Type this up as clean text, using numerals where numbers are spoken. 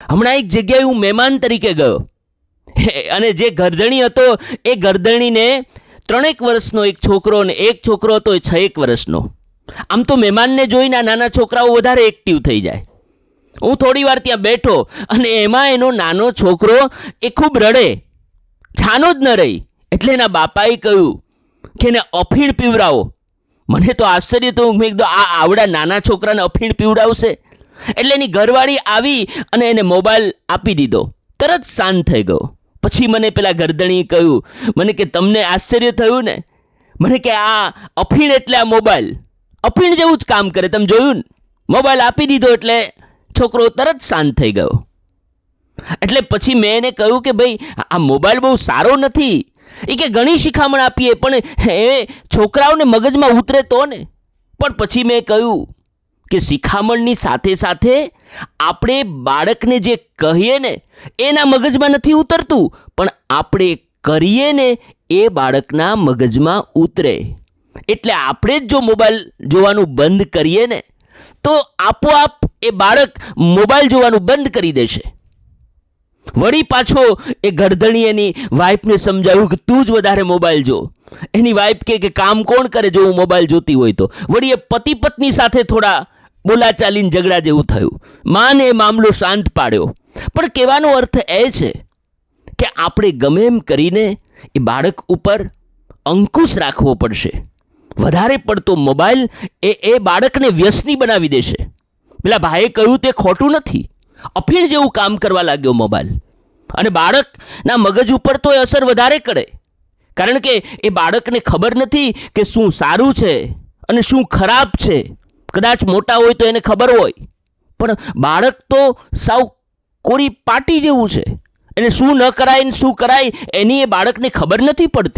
હમણાં એક જગ્યાએ હું મહેમાન તરીકે ગયો અને જે ગરદણી હતો એ ગરદણીને 3 વર્ષનો એક છોકરો ને એક છોકરો હતો એ 6 વર્ષનો. આમ તો મહેમાનને જોઈને આ નાના છોકરાઓ વધારે એક્ટિવ થઈ જાય. હું થોડી વાર ત્યાં બેઠો અને એમાં એનો નાનો છોકરો એ ખૂબ રડે, છાનો જ ન રહી. એટલે એના બાપાએ કહ્યું કે એને અફીણ પીવડાવો. મને તો આશ્ચર્ય થયું. મેં કીધું આ આવડા નાના છોકરાને અફીણ પીવડાવશે? એટલે એની ઘરવાળી આવી અને એને મોબાઈલ આપી દીધો. તરત શાંત થઈ ગયો. પછી મને પેલા ગરદણીએ કહ્યું, મને કે તમને આશ્ચર્ય થયું ને? મને કે આ અફીણ એટલે આ મોબાઈલ અફીણ જેવું જ કામ કરે, તમે જોયું ને? મોબાઈલ આપી દીધો એટલે છોકરો તરત શાંત થઈ ગયો. એટલે પછી મેં એને કહ્યું કે ભાઈ આ મોબાઈલ બહુ સારો નથી. એ કે ઘણી શિખામણ આપીએ પણ એ છોકરાઓને મગજમાં ઉતરે તો ને. પણ પછી મેં કહ્યું કે શિખામણની સાથે સાથે આપણે બાળકને જે કહીએ ને એના મગજમાં નથી ઉતરતું, પણ આપણે કરીએ ને એ બાળકના મગજમાં ઉતરે. એટલે આપણે જ જો મોબાઈલ જોવાનું બંધ કરીએ ને તો આપોઆપ એ બાળક મોબાઈલ જોવાનું બંધ કરી દેશે. વળી પાછો એ ગરદણી એની વાઈફને સમજાવ્યું કે તું જ વધારે મોબાઈલ જો. એની વાઈફ કે કામ કોણ કરે જો હું મોબાઈલ જોતી હોય તો? વળી એ પતિ પત્ની સાથે થોડા બોલાચાલીને ઝઘડા જેવું થયું. માને એ મામલો શાંત પાડ્યો. પણ કહેવાનો અર્થ એ છે કે આપણે ગમે એમ કરીને એ બાળક ઉપર અંકુશ રાખવો પડશે. વધારે પડતો મોબાઈલ એ બાળકને વ્યસની બનાવી દેશે. પેલા ભાઈએ કહ્યું તે ખોટું નથી. અફીણ જેવું કામ કરવા લાગ્યો મોબાઈલ. અને બાળકના મગજ ઉપર તો એ અસર વધારે કરે, કારણ કે એ બાળકને ખબર નથી કે શું સારું છે અને શું ખરાબ છે. કદાચ મોટા હોય તો એને ખબર હોય, પણ બાળક તો સાવ કોરી પાટી જેવું છે. એને શું ન કરાય ને શું કરાય એની એ બાળકને ખબર નથી પડતી.